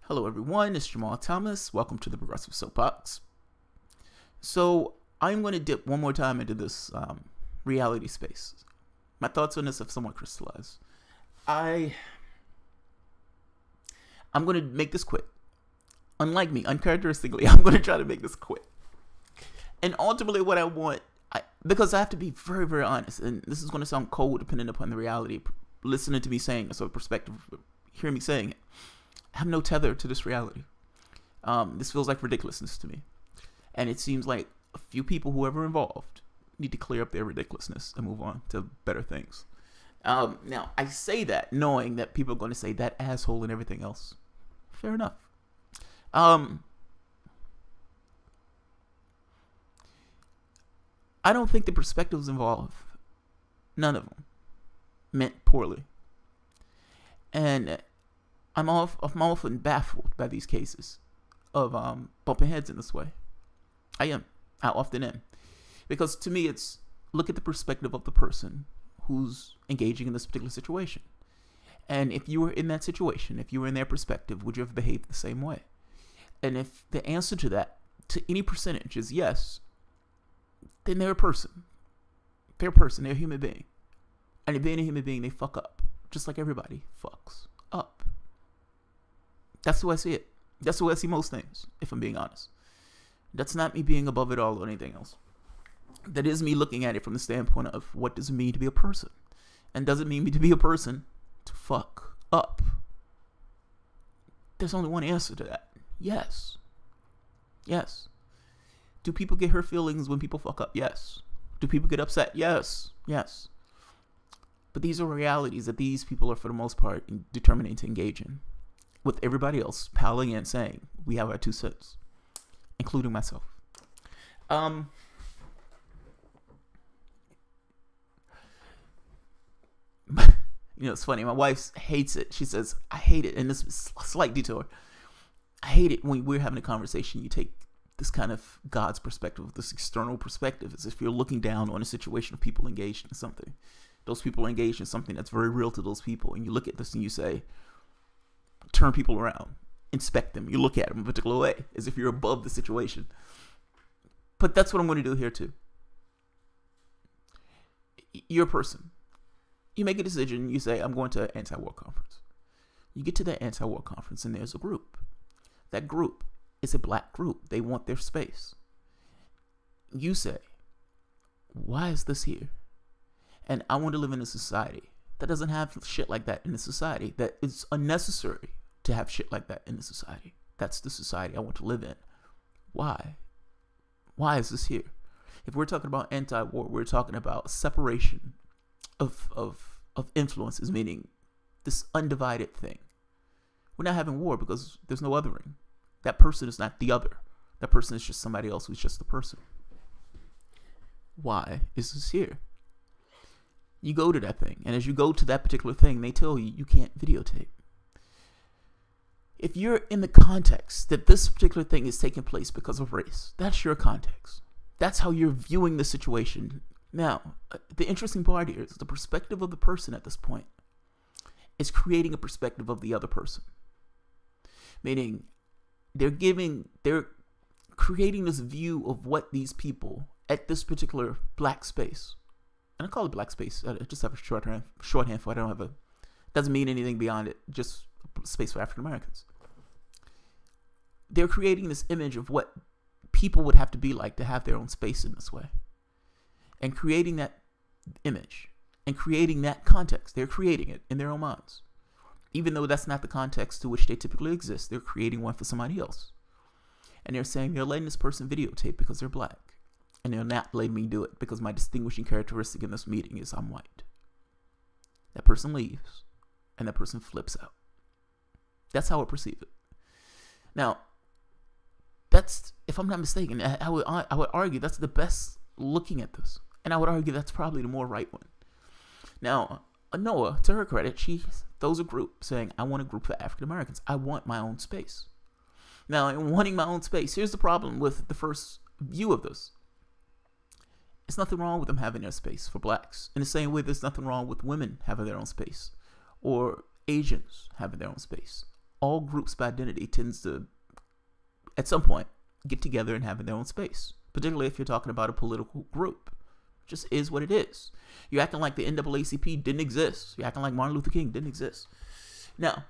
Hello everyone, it's Jamal Thomas. Welcome to the Progressive Soapbox. So I'm going to dip one more time into this reality space. My thoughts on this have somewhat crystallized. I'm going to make this quick. Unlike me, uncharacteristically, I'm going to try to make this quick. And ultimately what I want, because I have to be very, very honest, and this is going to sound cold depending upon the reality, listening to me saying this or perspective, hear me saying it. I have no tether to this reality. This feels like ridiculousness to me. And it seems like a few people, whoever involved, need to clear up their ridiculousness and move on to better things. Now, I say that knowing that people are going to say that asshole and everything else. Fair enough. I don't think the perspectives involved, none of them, meant poorly. And I'm often baffled by these cases of bumping heads in this way. I often am. Because to me, it's look at the perspective of the person who's engaging in this particular situation. And if you were in that situation, if you were in their perspective, would you have behaved the same way? And if the answer to that, to any percentage, is yes, then they're a person. They're a person. They're a human being. And being a human being, they fuck up. Just like everybody fucks up. That's the way I see it. That's the way I see most things, if I'm being honest. That's not me being above it all or anything else. That is me looking at it from the standpoint of what does it mean to be a person? And does it mean to be a person to fuck up? There's only one answer to that. Yes. Yes. Do people get hurt feelings when people fuck up? Yes. Do people get upset? Yes. Yes. But these are realities that these people are, for the most part, determined to engage in. With everybody else piling in saying, we have our 2 cents. Including myself. You know, it's funny. My wife hates it. She says, I hate it. And this is a slight detour. I hate it when we're having a conversation. You take this kind of God's perspective, this external perspective, as if you're looking down on a situation of people engaged in something. Those people are engaged in something that's very real to those people. And you look at this and you say, turn people around, inspect them. You look at them a particular way, as if you're above the situation. But that's what I'm going to do here too. You're a person. You make a decision. You say, I'm going to an anti-war conference. You get to that anti-war conference and there's a group. That group is a black group. They want their space. You say, why is this here? And I want to live in a society that doesn't have shit like that in the society. That it's unnecessary to have shit like that in the society. That's the society I want to live in. Why? Why is this here? If we're talking about anti-war, we're talking about separation of influences, meaning this undivided thing. We're not having war because there's no othering. That person is not the other. That person is just somebody else who's just the person. Why is this here? You go to that thing, and as you go to that particular thing, they tell you can't videotape. If you're in the context that this particular thing is taking place because of race, that's your context. That's how you're viewing the situation. Now, the interesting part here is the perspective of the person at this point is creating a perspective of the other person. Meaning, they're creating this view of what these people at this particular black space, and I call it black space. I just have a shorthand for it. Doesn't mean anything beyond it. Just space for African Americans. They're creating this image of what people would have to be like to have their own space in this way. And creating that image and creating that context. They're creating it in their own minds. Even though that's not the context to which they typically exist, they're creating one for somebody else. And they're saying they're letting this person videotape because they're black. And they're not letting me do it because my distinguishing characteristic in this meeting is I'm white. That person leaves and that person flips out. That's how I perceive it. Now, that's, if I'm not mistaken, I would argue that's the best looking at this. And I would argue that's probably the more right one. Now, Anoa, to her credit, she throws a group saying, I want a group for African Americans. I want my own space. Now, in wanting my own space, here's the problem with the first view of this. It's nothing wrong with them having their space for blacks. In the same way, there's nothing wrong with women having their own space. Or Asians having their own space. all groups by identity tends to, at some point, get together and have their own space, particularly if you're talking about a political group. It just is what it is. You're acting like the NAACP didn't exist. You're acting like Martin Luther King didn't exist. Now,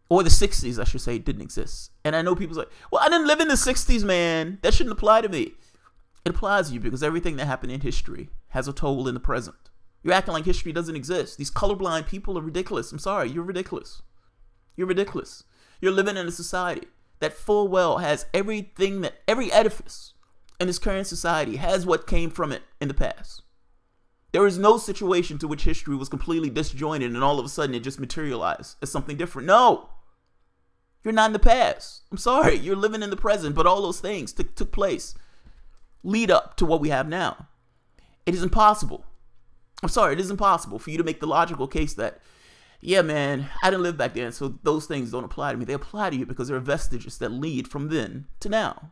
or the 60s, I should say, didn't exist. And I know people's like, well, I didn't live in the 60s, man. That shouldn't apply to me. It applies to you because everything that happened in history has a toll in the present. You're acting like history doesn't exist. These colorblind people are ridiculous. I'm sorry, you're ridiculous. You're ridiculous. You're living in a society that full well has everything, that every edifice in this current society has what came from it in the past. There is no situation to which history was completely disjointed and all of a sudden it just materialized as something different. No. You're not in the past. I'm sorry. You're living in the present, but all those things took place lead up to what we have now. It is impossible. I'm sorry. It is impossible for you to make the logical case that, yeah, man, I didn't live back then, so those things don't apply to me. They apply to you because there are vestiges that lead from then to now.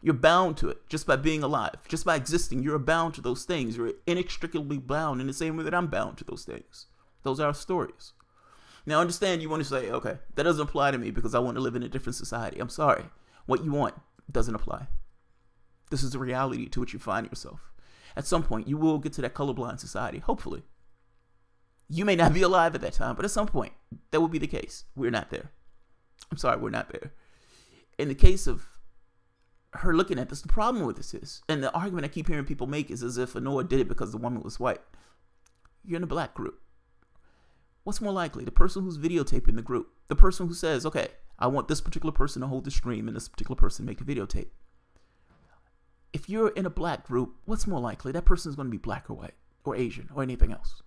You're bound to it just by being alive, just by existing. You're bound to those things. You're inextricably bound in the same way that I'm bound to those things. Those are our stories. Now, understand, you want to say, okay, that doesn't apply to me because I want to live in a different society. I'm sorry. What you want doesn't apply. This is the reality to which you find yourself. At some point, you will get to that colorblind society, hopefully. You may not be alive at that time, but at some point, that will be the case. We're not there. I'm sorry, we're not there. In the case of her looking at this, the problem with this is, and the argument I keep hearing people make is as if Anoa did it because the woman was white. You're in a black group. What's more likely? The person who's videotaping the group. The person who says, okay, I want this particular person to hold the stream and this particular person make a videotape. If you're in a black group, what's more likely? That person is going to be black or white or Asian or anything else.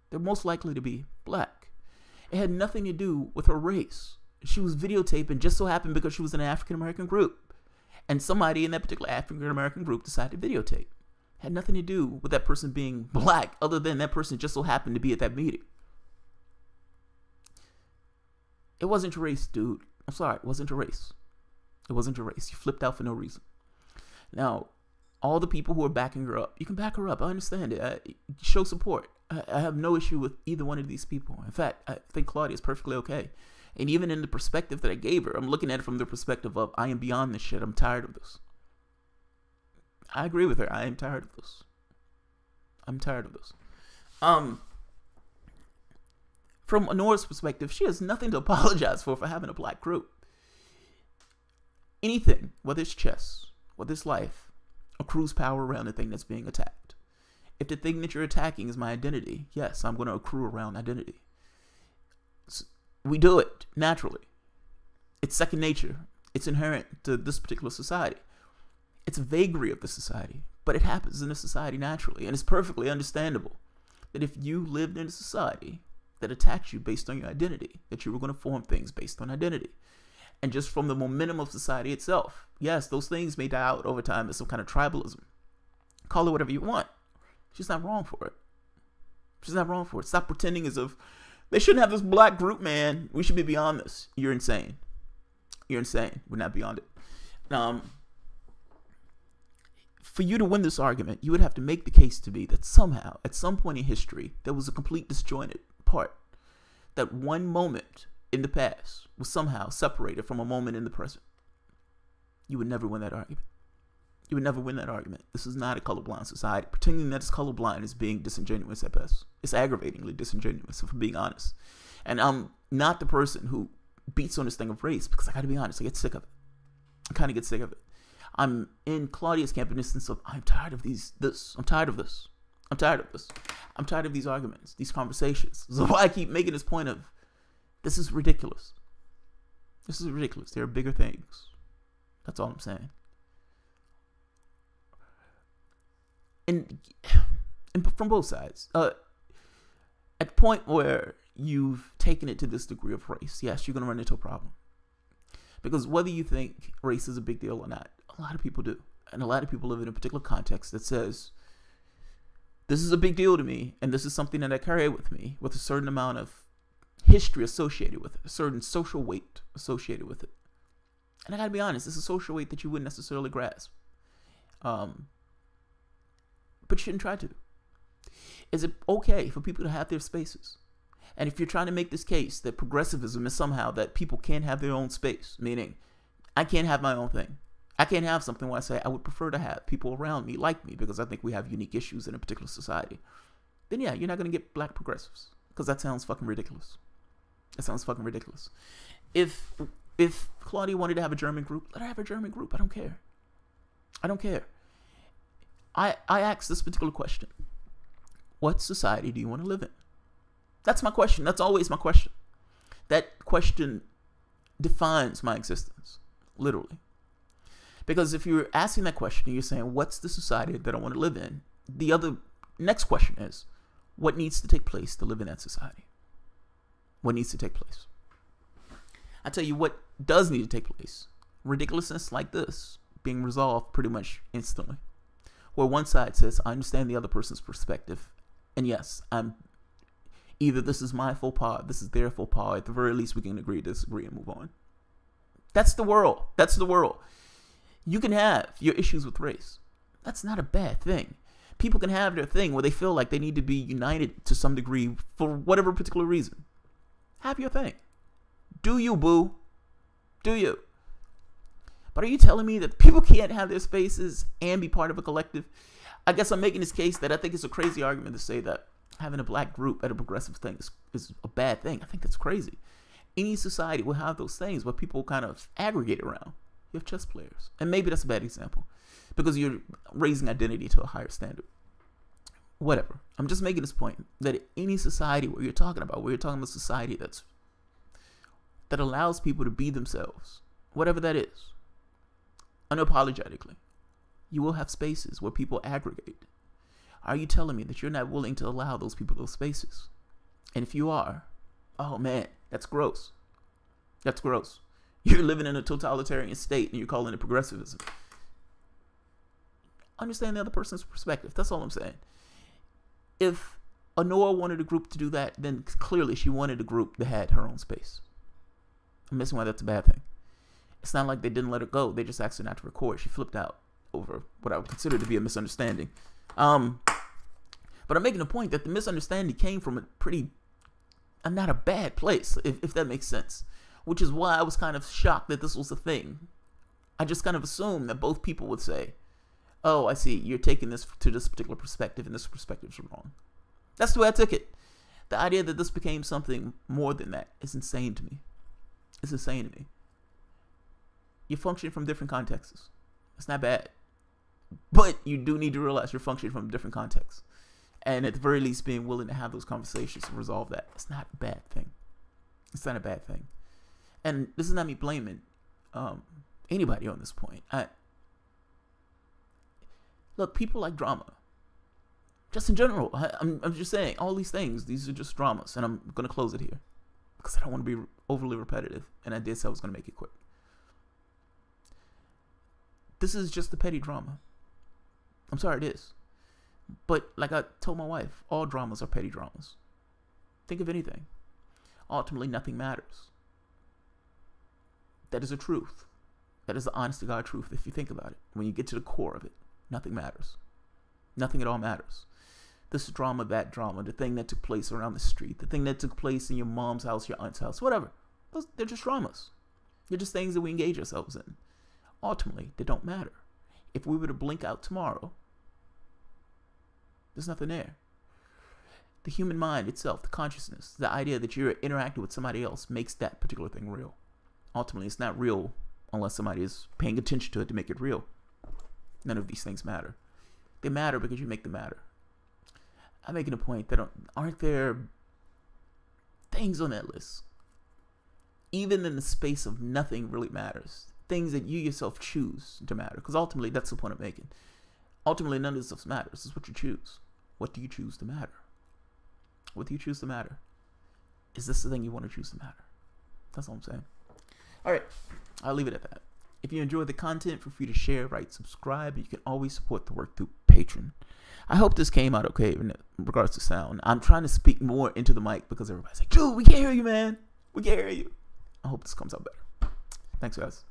They're most likely to be black. It had nothing to do with her race. She was videotaping just so happened because she was in an African-American group. And somebody in that particular African-American group decided to videotape. It had nothing to do with that person being black other than that person just so happened to be at that meeting. It wasn't your race, dude. I'm sorry, it wasn't your race. It wasn't your race. You flipped out for no reason. Now, all the people who are backing her up, you can back her up. I understand it. Show support. I have no issue with either one of these people. In fact, I think Claudia is perfectly okay. And even in the perspective that I gave her, I'm looking at it from the perspective of, I am beyond this shit. I'm tired of this. I agree with her. I am tired of this. I'm tired of this. From Anoa's perspective, she has nothing to apologize for having a black group. Anything, whether it's chess, whether it's life, accrues power around the thing that's being attacked. If the thing that you're attacking is my identity, yes, I'm going to accrue around identity. We do it naturally. It's second nature. It's inherent to this particular society. It's a vagary of the society, but it happens in a society naturally. And it's perfectly understandable that if you lived in a society that attacked you based on your identity, that you were going to form things based on identity. And just from the momentum of society itself, yes, those things may die out over time as some kind of tribalism. Call it whatever you want. She's not wrong for it. She's not wrong for it. Stop pretending as if they shouldn't have this black group, man. We should be beyond this. You're insane. You're insane. We're not beyond it. For you to win this argument, you would have to make the case to be that somehow, at some point in history, there was a complete disjointed part. That one moment in the past was somehow separated from a moment in the present. You would never win that argument. You would never win that argument. This is not a colorblind society. Pretending that it's colorblind is being disingenuous at best. It's aggravatingly disingenuous, if I'm being honest. And I'm not the person who beats on this thing of race because I gotta be honest, I get sick of it. I kind of get sick of it. I'm in Claudia's camp in the sense of I'm tired of this. I'm tired of this. I'm tired of this. I'm tired of these arguments, these conversations. So why I keep making this point of this is ridiculous. This is ridiculous. There are bigger things. That's all I'm saying. And from both sides, at the point where you've taken it to this degree of race, yes, you're going to run into a problem. Because whether you think race is a big deal or not, a lot of people do. And a lot of people live in a particular context that says, this is a big deal to me, and this is something that I carry with me with a certain amount of history associated with it, a certain social weight associated with it. And I gotta be honest, it's a social weight that you wouldn't necessarily grasp. But you shouldn't try to. Is it okay for people to have their spaces? And if you're trying to make this case that progressivism is somehow that people can't have their own space, meaning I can't have my own thing. I can't have something where I say I would prefer to have people around me like me because I think we have unique issues in a particular society. Then yeah, you're not going to get black progressives because that sounds fucking ridiculous. That sounds fucking ridiculous. If Claudia wanted to have a German group, let her have a German group. I don't care. I don't care. I asked this particular question. What society do you want to live in? That's my question. That's always my question. That question defines my existence, literally. Because if you're asking that question and you're saying, what's the society that I want to live in? The other next question is, what needs to take place to live in that society? What needs to take place? I tell you what does need to take place. Ridiculousness like this being resolved pretty much instantly. Where one side says, I understand the other person's perspective. And yes, either this is my faux pas, this is their faux pas. At the very least, we can agree to disagree and move on. That's the world. That's the world. You can have your issues with race. That's not a bad thing. People can have their thing where they feel like they need to be united to some degree for whatever particular reason. Have your thing. Do you, boo? Do you? But are you telling me that people can't have their spaces and be part of a collective? I guess I'm making this case that I think it's a crazy argument to say that having a black group at a progressive thing is a bad thing. I think that's crazy. Any society will have those things where people kind of aggregate around. You have chess players. And maybe that's a bad example because you're raising identity to a higher standard. Whatever. I'm just making this point that any society where you're talking about a society that allows people to be themselves, whatever that is, unapologetically, you will have spaces where people aggregate. Are you telling me that you're not willing to allow those people those spaces? And if you are, oh man, that's gross. That's gross. You're living in a totalitarian state and you're calling it progressivism. Understand the other person's perspective. That's all I'm saying. If Anoa wanted a group to do that, then clearly she wanted a group that had her own space. I'm missing why that's a bad thing. It's not like they didn't let her go. They just asked her not to record. She flipped out over what I would consider to be a misunderstanding. But I'm making a point that the misunderstanding came from not a bad place, if that makes sense. Which is why I was kind of shocked that this was a thing. I just kind of assumed that both people would say, oh, I see, you're taking this to this particular perspective, and this perspective's wrong. That's the way I took it. The idea that this became something more than that is insane to me. It's insane to me. You function from different contexts. It's not bad. But you do need to realize you're functioning from different contexts. And at the very least, being willing to have those conversations and resolve that. It's not a bad thing. It's not a bad thing. And this is not me blaming anybody on this point. Look, people like drama. Just in general. I'm just saying, all these things, these are just dramas. And I'm going to close it here. Because I don't want to be overly repetitive. And I did say I was going to make it quick. This is just a petty drama. I'm sorry, it is. But like I told my wife, all dramas are petty dramas. Think of anything. Ultimately, nothing matters. That is a truth. That is the honest to God truth if you think about it. When you get to the core of it, nothing matters. Nothing at all matters. This drama, that drama, the thing that took place around the street, the thing that took place in your mom's house, your aunt's house, whatever. They're just dramas. They're just things that we engage ourselves in. Ultimately, they don't matter. If we were to blink out tomorrow, there's nothing there. The human mind itself, the consciousness, the idea that you're interacting with somebody else makes that particular thing real. Ultimately, it's not real unless somebody is paying attention to it to make it real. None of these things matter. They matter because you make them matter. I'm making a point that aren't there things on that list, even in the space of nothing really matters, things that you yourself choose to matter, because ultimately that's the point I'm making. Ultimately, none of this stuff matters. It's what you choose. What do you choose to matter? What do you choose to matter? Is this the thing you want to choose to matter? That's all I'm saying. All right, I'll leave it at that. If you enjoy the content, feel free to share, write, subscribe. You can always support the work through Patreon. I hope this came out okay in regards to sound. I'm trying to speak more into the mic because everybody's like, dude, we can't hear you, man. We can't hear you. I hope this comes out better. Thanks, guys.